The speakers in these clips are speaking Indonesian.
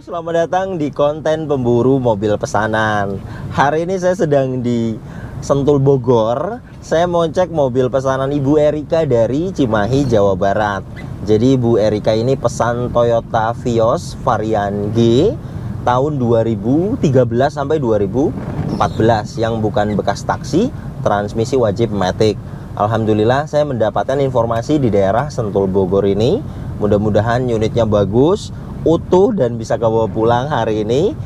selamat datang di konten pemburu mobil pesanan. Hari ini saya sedang di Sentul Bogor. Saya mau cek mobil pesanan Ibu Erika dari Cimahi, Jawa Barat. Jadi Ibu Erika ini pesan Toyota Vios varian G tahun 2013 sampai 2014 yang bukan bekas taksi, transmisi wajib matic. Alhamdulillah saya mendapatkan informasi di daerah Sentul Bogor ini. Mudah-mudahan unitnya bagus, utuh dan bisa kebawa pulang hari ini.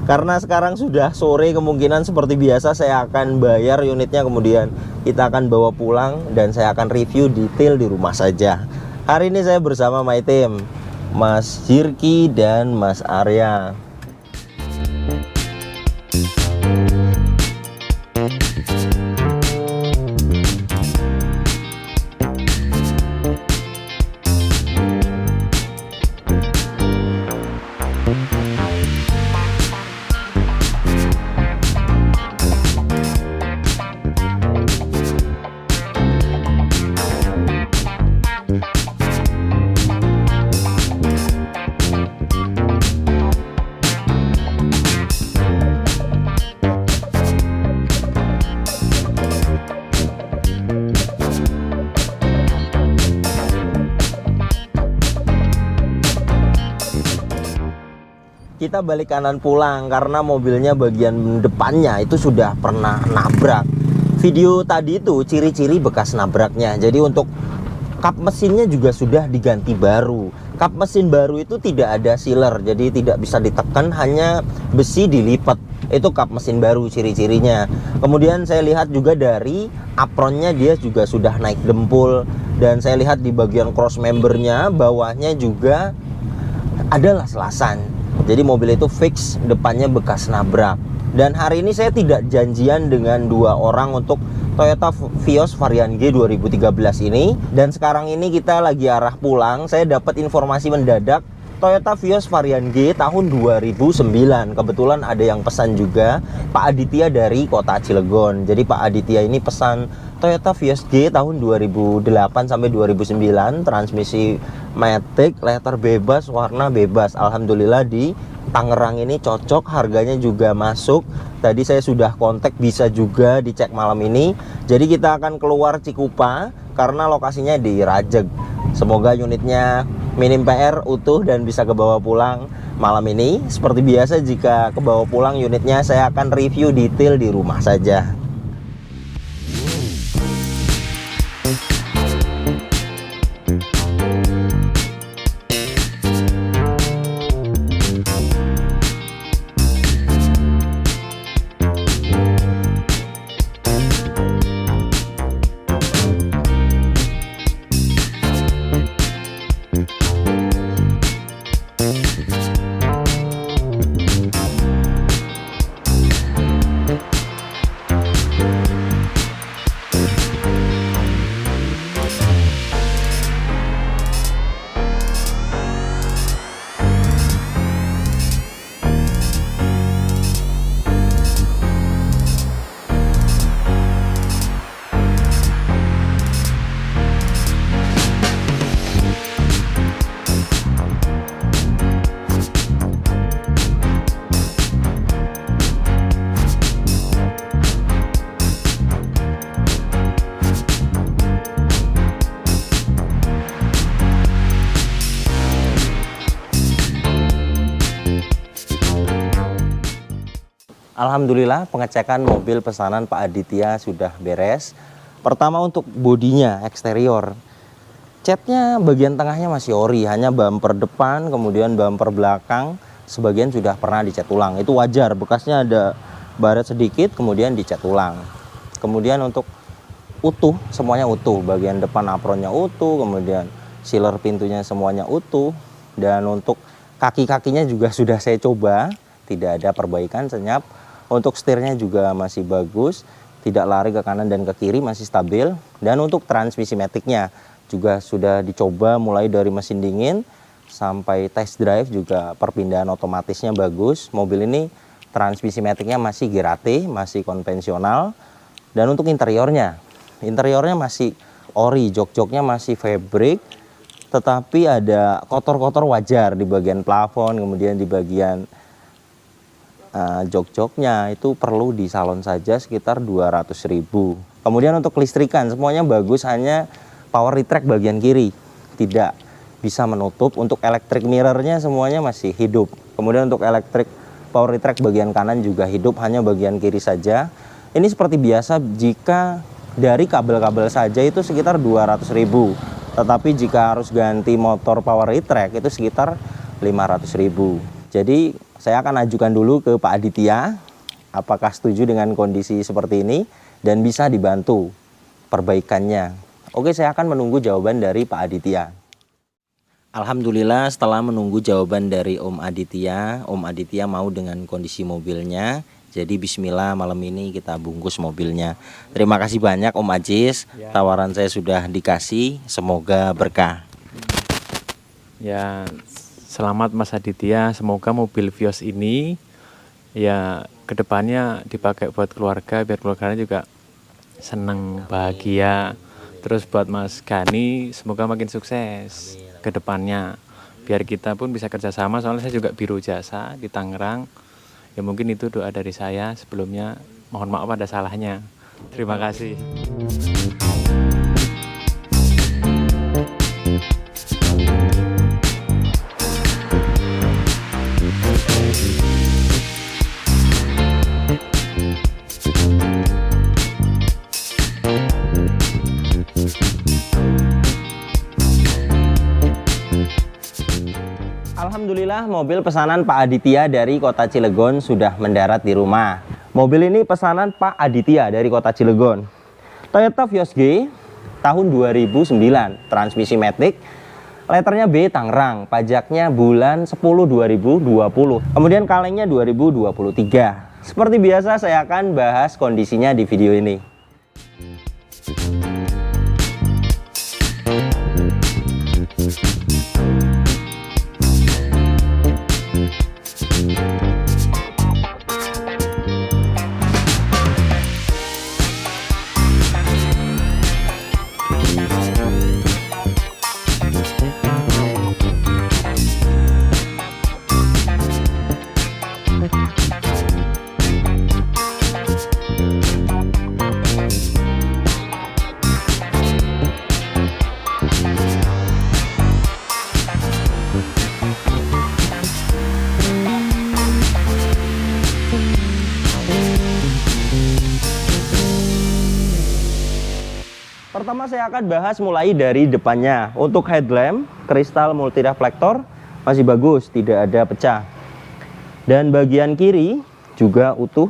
Karena sekarang sudah sore, kemungkinan seperti biasa saya akan bayar unitnya, kemudian kita akan bawa pulang dan saya akan review detail di rumah saja. Hari ini saya bersama my team, Mas Jirki dan Mas Arya. Kita balik kanan pulang karena mobilnya bagian depannya itu sudah pernah nabrak. Video tadi itu ciri-ciri bekas nabraknya. Jadi untuk kap mesinnya juga sudah diganti baru. Kap mesin baru itu tidak ada sealer, jadi tidak bisa ditekan, hanya besi dilipat. Itu kap mesin baru ciri-cirinya. Kemudian saya lihat juga dari apronnya dia juga sudah naik dempul. Dan saya lihat di bagian cross membernya bawahnya juga adalah selasan. Jadi mobil itu fix depannya bekas nabrak. Dan hari ini saya tidak janjian dengan dua orang untuk Toyota Vios varian G 2013 ini. Dan sekarang ini kita lagi arah pulang. Saya dapat informasi mendadak Toyota Vios varian G tahun 2009. Kebetulan ada yang pesan juga, Pak Aditya dari kota Cilegon. Jadi Pak Aditya ini pesan Toyota Vios G tahun 2008 sampai 2009, transmisi matic, letter bebas, warna bebas. Alhamdulillah di Tangerang ini cocok, harganya juga masuk. Tadi saya sudah kontak, bisa juga dicek malam ini. Jadi kita akan keluar Cikupa karena lokasinya di Rajeg. Semoga unitnya minim PR, utuh dan bisa kebawa pulang malam ini. Seperti biasa jika kebawa pulang unitnya saya akan review detail di rumah saja. Alhamdulillah pengecekan mobil pesanan Pak Aditya sudah beres. Pertama untuk bodinya, eksterior. Catnya bagian tengahnya masih ori, hanya bumper depan, kemudian bumper belakang sebagian sudah pernah dicat ulang. Itu wajar, bekasnya ada baret sedikit, kemudian dicat ulang. Kemudian untuk utuh, semuanya utuh. Bagian depan apronnya utuh, kemudian sealer pintunya semuanya utuh. Dan untuk kaki-kakinya juga sudah saya coba, tidak ada perbaikan, senyap. Untuk setirnya juga masih bagus, tidak lari ke kanan dan ke kiri, masih stabil. Dan untuk transmisi maticnya juga sudah dicoba mulai dari mesin dingin sampai test drive, juga perpindahan otomatisnya bagus. Mobil ini transmisi maticnya masih Girate, masih konvensional. Dan untuk interiornya masih ori, jok-joknya masih fabric. tetapi ada kotor-kotor wajar di bagian plafon, kemudian di bagian jok-joknya itu perlu di salon saja sekitar 200.000. Kemudian untuk kelistrikan semuanya bagus, hanya power retract bagian kiri tidak bisa menutup. Untuk electric mirrornya semuanya masih hidup. Kemudian untuk electric power retract bagian kanan juga hidup, hanya bagian kiri saja. Ini seperti biasa, jika dari kabel-kabel saja itu sekitar 200.000. Tetapi jika harus ganti motor power retract itu sekitar 500.000. Jadi saya akan ajukan dulu ke Pak Aditya apakah setuju dengan kondisi seperti ini dan bisa dibantu perbaikannya. Oke, saya akan menunggu jawaban dari Pak Aditya. Alhamdulillah, setelah menunggu jawaban dari Om Aditya mau dengan kondisi mobilnya. Jadi bismillah, malam ini kita bungkus mobilnya. Terima kasih banyak Om Ajis, tawaran saya sudah dikasih, semoga berkah. Ya, selamat Mas Aditya, semoga mobil Vios ini ya kedepannya dipakai buat keluarga, biar keluarganya juga senang, bahagia. Terus buat Mas Gani, semoga makin sukses ke depannya. Biar kita pun bisa kerjasama, soalnya saya juga biro jasa di Tangerang. Ya mungkin itu doa dari saya. Sebelumnya mohon maaf ada salahnya. Terima kasih. Alhamdulillah, mobil pesanan Pak Aditya dari kota Cilegon sudah mendarat di rumah. Mobil ini pesanan Pak Aditya dari kota Cilegon. Toyota Vios G tahun 2009, transmisi matic, letternya B Tangerang, pajaknya bulan 10 2020. Kemudian kalengnya 2023. Seperti biasa saya akan bahas kondisinya di video ini. Pertama saya akan bahas mulai dari depannya. Untuk headlamp, kristal multireflektor masih bagus, tidak ada pecah. Dan bagian kiri juga utuh,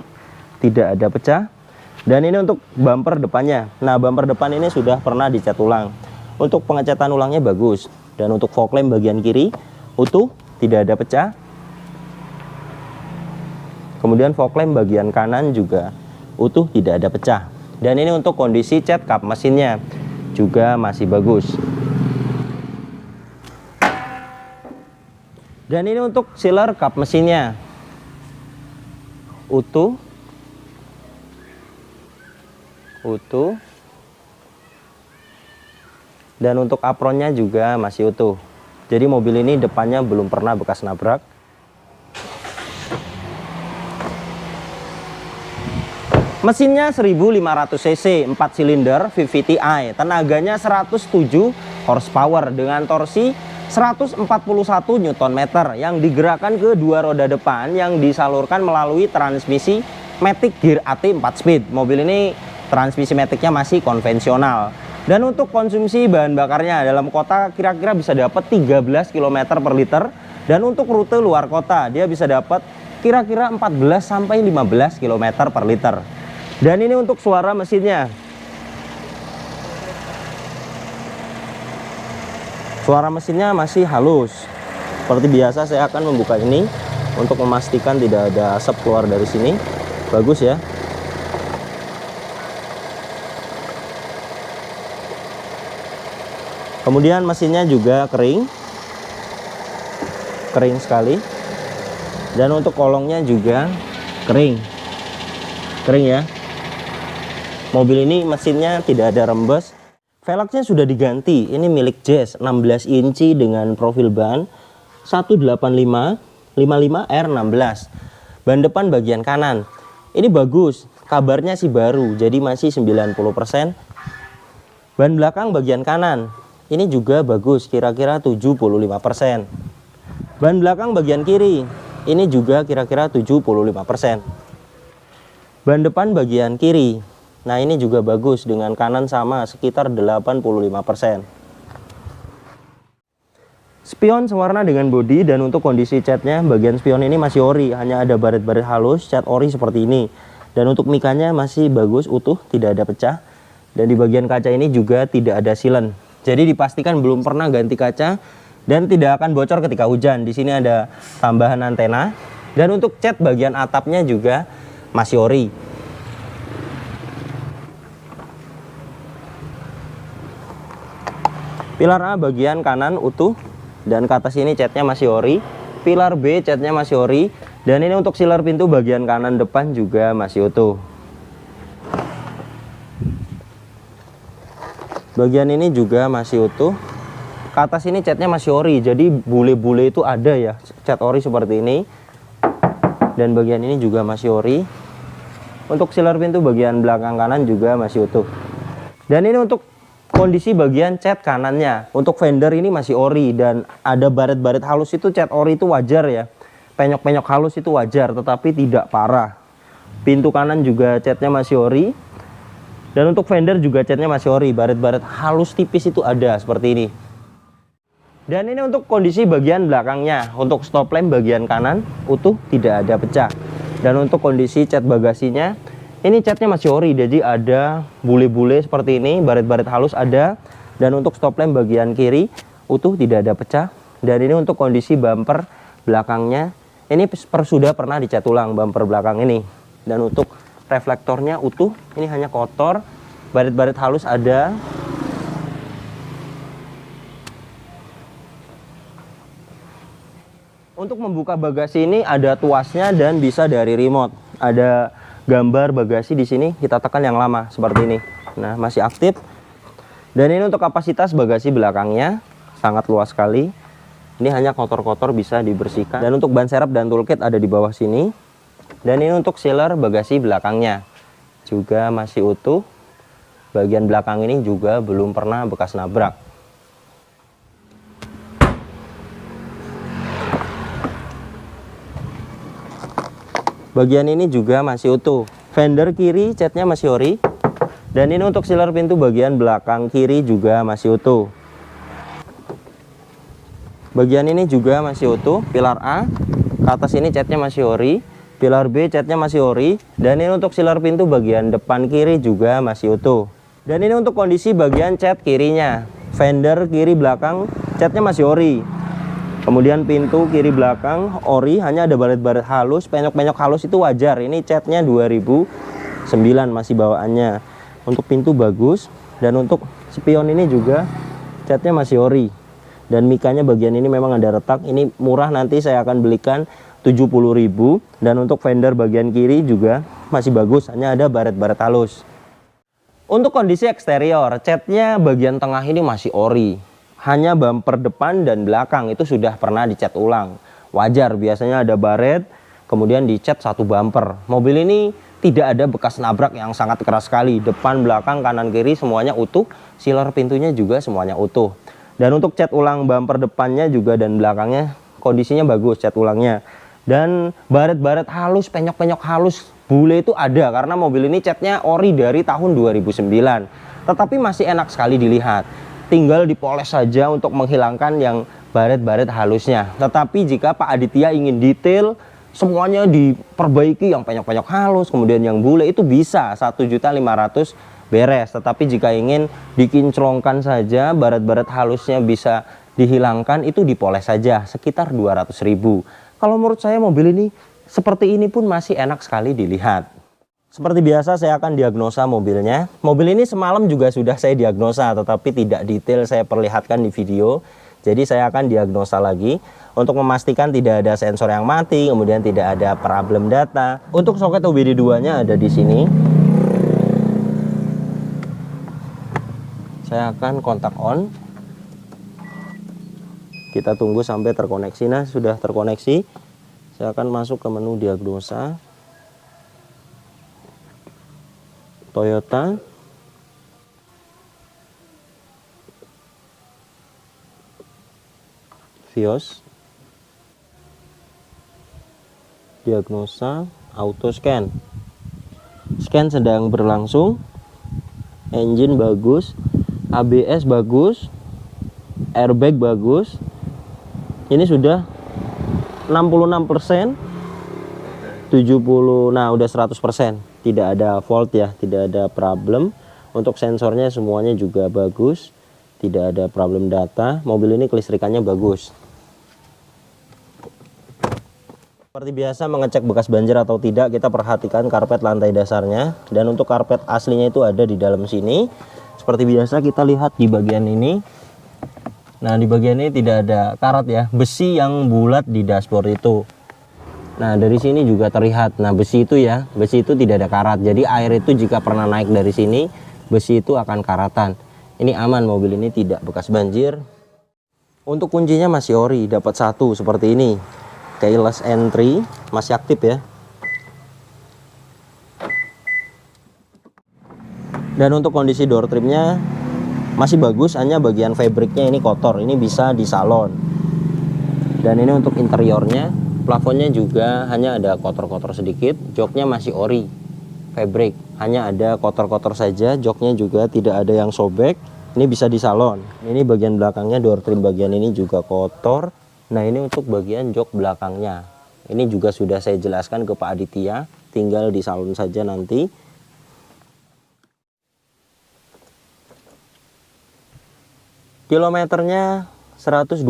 tidak ada pecah. Dan ini untuk bumper depannya. Nah, bumper depan ini sudah pernah dicat ulang. Untuk pengecatan ulangnya bagus. Dan untuk fog lamp bagian kiri utuh, tidak ada pecah. Kemudian fog lamp bagian kanan juga utuh, tidak ada pecah. Dan ini untuk kondisi cat kap mesinnya juga masih bagus. Dan ini untuk sealer kap mesinnya utuh. Dan untuk apronnya juga masih utuh. Jadi mobil ini depannya belum pernah bekas nabrak. Mesinnya 1500 cc, 4 silinder VVT-i, tenaganya 107 horsepower dengan torsi 141 Nm yang digerakkan ke dua roda depan yang disalurkan melalui transmisi matic gear AT 4 speed. Mobil ini transmisi maticnya masih konvensional. Dan untuk konsumsi bahan bakarnya dalam kota kira-kira bisa dapat 13 km per liter. Dan untuk rute luar kota dia bisa dapat kira-kira 14 sampai 15 km per liter. Dan ini untuk suara mesinnya. Suara mesinnya masih halus. Seperti biasa saya akan membuka ini untuk memastikan tidak ada asap keluar dari sini. Bagus ya. Kemudian mesinnya juga kering. Kering sekali. Dan untuk kolongnya juga kering. Kering ya. Mobil ini mesinnya tidak ada rembes. Velgnya sudah diganti, ini milik Jazz 16 inci dengan profil ban 185-55R16. Ban depan bagian kanan ini bagus, kabarnya sih baru, jadi masih 90%. Ban belakang bagian kanan ini juga bagus, kira-kira 75%. Ban belakang bagian kiri ini juga kira-kira 75%. Ban depan bagian kiri, nah ini juga bagus, dengan kanan sama sekitar 85%. Spion sewarna dengan bodi, dan untuk kondisi catnya bagian spion ini masih ori, hanya ada baret-baret halus, cat ori seperti ini. Dan untuk mikanya masih bagus, utuh, tidak ada pecah. Dan di bagian kaca ini juga tidak ada silen. Jadi dipastikan belum pernah ganti kaca dan tidak akan bocor ketika hujan. Di sini ada tambahan antena, dan untuk cat bagian atapnya juga masih ori. Pilar A bagian kanan utuh, dan ke atas ini catnya masih ori. Pilar B catnya masih ori, dan ini untuk siler pintu bagian kanan depan juga masih utuh. Bagian ini juga masih utuh. Ke atas ini catnya masih ori, jadi bule-bule itu ada ya, cat ori seperti ini. Dan bagian ini juga masih ori. Untuk siler pintu bagian belakang kanan juga masih utuh. Dan ini untuk kondisi bagian cat kanannya. Untuk fender ini masih ori, dan ada baret-baret halus, itu cat ori itu wajar ya. Penyok-penyok halus itu wajar, tetapi tidak parah. Pintu kanan juga catnya masih ori. Dan untuk fender juga catnya masih ori, baret-baret halus tipis itu ada seperti ini. Dan ini untuk kondisi bagian belakangnya. Untuk stop lamp bagian kanan utuh, tidak ada pecah. Dan untuk kondisi cat bagasinya, ini catnya masih ori, jadi ada bule-bule seperti ini, baret-baret halus ada. Dan untuk stop lamp bagian kiri utuh, tidak ada pecah. Dan ini untuk kondisi bumper belakangnya, ini sudah pernah dicat ulang bumper belakang ini. Dan untuk reflektornya utuh, ini hanya kotor, baret-baret halus ada. Untuk membuka bagasi ini ada tuasnya dan bisa dari remote. Ada gambar bagasi di sini, kita tekan yang lama seperti ini. Nah, masih aktif. Dan ini untuk kapasitas bagasi belakangnya sangat luas sekali. Ini hanya kotor-kotor bisa dibersihkan. Dan untuk ban serep dan toolkit ada di bawah sini. Dan ini untuk sealer bagasi belakangnya juga masih utuh. Bagian belakang ini juga belum pernah bekas nabrak. Bagian ini juga masih utuh. Fender kiri catnya masih ori. Dan ini untuk sealer pintu bagian belakang kiri juga masih utuh. Bagian ini juga masih utuh. Pilar A ke atas ini catnya masih ori. Pilar B catnya masih ori. Dan ini untuk sealer pintu bagian depan kiri juga masih utuh. Dan ini untuk kondisi bagian cat kirinya. Fender kiri belakang catnya masih ori. Kemudian pintu kiri belakang ori, hanya ada baret-baret halus, penyok-penyok halus itu wajar. Ini catnya 2009 masih bawaannya. Untuk pintu bagus, dan untuk spion ini juga catnya masih ori. Dan mikanya bagian ini memang ada retak. Ini murah, nanti saya akan belikan 70.000. Dan untuk fender bagian kiri juga masih bagus, hanya ada baret-baret halus. Untuk kondisi eksterior, catnya bagian tengah ini masih ori. Hanya bumper depan dan belakang itu sudah pernah dicat ulang. Wajar, biasanya ada baret, kemudian dicat satu bumper. Mobil ini tidak ada bekas nabrak yang sangat keras sekali. Depan, belakang, kanan, kiri semuanya utuh. Sealer pintunya juga semuanya utuh. Dan untuk cat ulang bumper depannya juga dan belakangnya kondisinya bagus cat ulangnya. Dan baret-baret halus, penyok-penyok halus, bule itu ada. Karena mobil ini catnya ori dari tahun 2009. Tetapi masih enak sekali dilihat. Tinggal dipoles saja untuk menghilangkan yang baret-baret halusnya. Tetapi jika Pak Aditya ingin detail, semuanya diperbaiki, yang penyok-penyok halus, kemudian yang bule, itu bisa 1.500.000 beres. Tetapi jika ingin dikinclongkan saja, baret-baret halusnya bisa dihilangkan, itu dipoles saja sekitar 200.000. Kalau menurut saya mobil ini seperti ini pun masih enak sekali dilihat. Seperti biasa saya akan diagnosa mobilnya. Mobil ini semalam juga sudah saya diagnosa, tetapi tidak detail saya perlihatkan di video. Jadi saya akan diagnosa lagi untuk memastikan tidak ada sensor yang mati, kemudian tidak ada problem data. Untuk soket OBD2-nya ada di sini. Saya akan kontak on. Kita tunggu sampai terkoneksi. Nah, sudah terkoneksi. Saya akan masuk ke menu diagnosa. Toyota. Vios. Diagnosa, auto scan. Scan sedang berlangsung. Engine bagus, ABS bagus, airbag bagus. Ini sudah 66%, 70, nah udah 100%. Tidak ada fault ya, tidak ada problem. Untuk sensornya semuanya juga bagus, tidak ada problem data. Mobil ini kelistrikannya bagus. Seperti biasa, mengecek bekas banjir atau tidak, kita perhatikan karpet lantai dasarnya. Dan untuk karpet aslinya itu ada di dalam sini. Seperti biasa kita lihat di bagian ini. Nah, di bagian ini tidak ada karat ya, besi yang bulat di dashboard itu. Nah, dari sini juga terlihat. Nah, besi itu ya, besi itu tidak ada karat. Jadi air itu jika pernah naik dari sini, besi itu akan karatan. Ini aman, mobil ini tidak bekas banjir. Untuk kuncinya masih ori, dapat satu seperti ini. Keyless entry, masih aktif ya. Dan untuk kondisi door trimnya masih bagus, hanya bagian fabriknya ini kotor, ini bisa di salon. Dan ini untuk interiornya, plafonnya juga hanya ada kotor-kotor sedikit, joknya masih ori, fabric, hanya ada kotor-kotor saja, joknya juga tidak ada yang sobek, ini bisa di salon. Ini bagian belakangnya, door trim bagian ini juga kotor. Nah, ini untuk bagian jok belakangnya. Ini juga sudah saya jelaskan ke Pak Aditya, tinggal di salon saja nanti. Kilometernya 124.000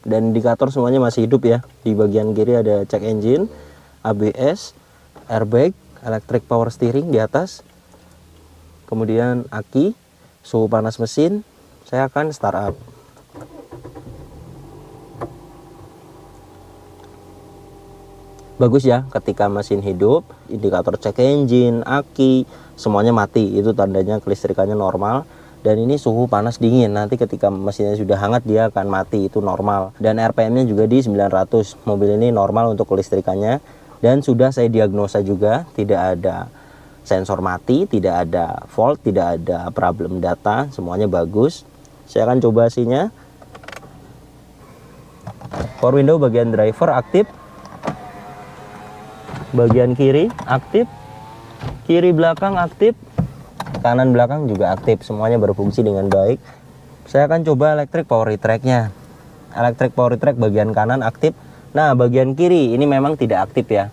dan indikator semuanya masih hidup ya. Di bagian kiri ada check engine, ABS, airbag, electric power steering di atas. Kemudian aki, suhu panas mesin. Saya akan start up. Bagus ya, ketika mesin hidup, indikator check engine, aki, semuanya mati. Itu tandanya kelistrikannya normal. Dan ini suhu panas dingin, nanti ketika mesinnya sudah hangat dia akan mati, itu normal. Dan RPM nya juga di 900. Mobil ini normal untuk kelistrikannya. Dan sudah saya diagnosa juga, tidak ada sensor mati, tidak ada fault, tidak ada problem data, semuanya bagus. Saya akan coba hasilnya. Power window bagian driver aktif. Bagian kiri aktif, kiri belakang aktif, kanan belakang juga aktif, semuanya berfungsi dengan baik. Saya akan coba electric power retract-nya. Electric power retract bagian kanan aktif. Nah, bagian kiri ini memang tidak aktif ya.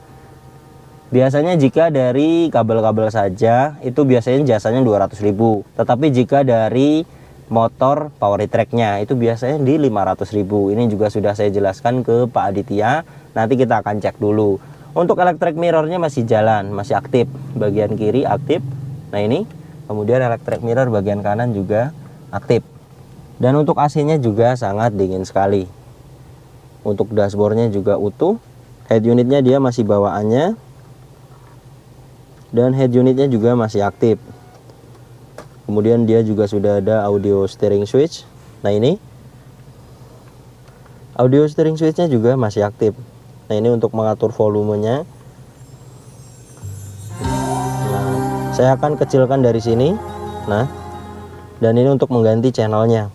Biasanya jika dari kabel-kabel saja itu biasanya jasanya 200.000. Tetapi jika dari motor power retract-nya itu biasanya di 500.000. Ini juga sudah saya jelaskan ke Pak Aditya. Nanti kita akan cek dulu. Untuk electric mirror-nya masih jalan, masih aktif. Bagian kiri aktif. Nah, ini. Kemudian electric mirror bagian kanan juga aktif. Dan untuk AC-nya juga sangat dingin sekali. Untuk dashboard-nya juga utuh. Head unitnya dia masih bawaannya. Dan head unitnya juga masih aktif. Kemudian dia juga sudah ada audio steering switch. Nah, ini. Audio steering switch-nya juga masih aktif. Nah, ini untuk mengatur volumenya. Nah, saya akan kecilkan dari sini. Nah, dan ini untuk mengganti channelnya.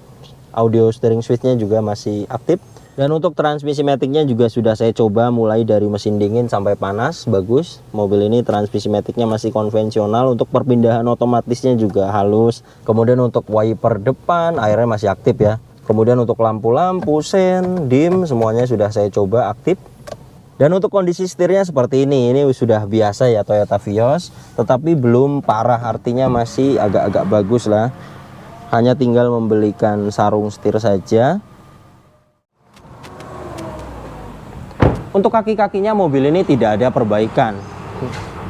Audio steering switch-nya juga masih aktif. Dan untuk transmisi matic-nya juga sudah saya coba mulai dari mesin dingin sampai panas, bagus. Mobil ini transmisi matic-nya masih konvensional. Untuk perpindahan otomatisnya juga halus. Kemudian untuk wiper depan airnya masih aktif ya. Kemudian untuk lampu-lampu, sen, dim, semuanya sudah saya coba aktif. Dan untuk kondisi setirnya seperti ini sudah biasa ya Toyota Vios, tetapi belum parah, artinya masih agak-agak bagus lah. Hanya tinggal membelikan sarung setir saja. Untuk kaki-kakinya mobil ini tidak ada perbaikan.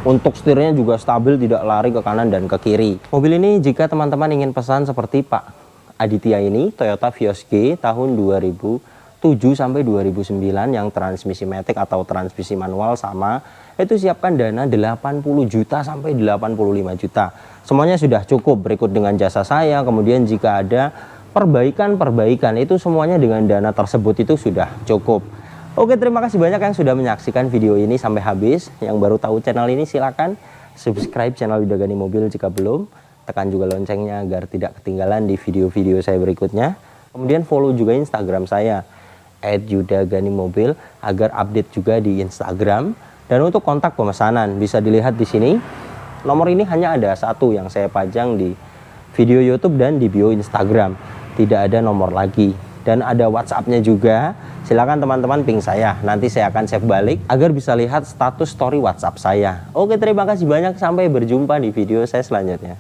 Untuk setirnya juga stabil, tidak lari ke kanan dan ke kiri. Mobil ini jika teman-teman ingin pesan seperti Pak Aditya ini, Toyota Vios G tahun 2007 sampai 2009 yang transmisi matic atau transmisi manual sama itu siapkan dana 80 juta sampai 85 juta. Semuanya sudah cukup berikut dengan jasa saya. Kemudian jika ada perbaikan itu semuanya dengan dana tersebut itu sudah cukup. Oke, terima kasih banyak yang sudah menyaksikan video ini sampai habis. Yang baru tahu channel ini silakan subscribe channel Yudha Gani Mobil jika belum. Tekan juga loncengnya agar tidak ketinggalan di video-video saya berikutnya. Kemudian follow juga Instagram saya @YudhaGaniMobil agar update juga di Instagram. Dan untuk kontak pemesanan bisa dilihat di sini. Nomor ini hanya ada satu yang saya pajang di video YouTube dan di bio Instagram. Tidak ada nomor lagi. Dan ada WhatsApp-nya juga. Silakan teman-teman ping saya. Nanti saya akan save balik agar bisa lihat status story WhatsApp saya. Oke, terima kasih banyak. Sampai berjumpa di video saya selanjutnya.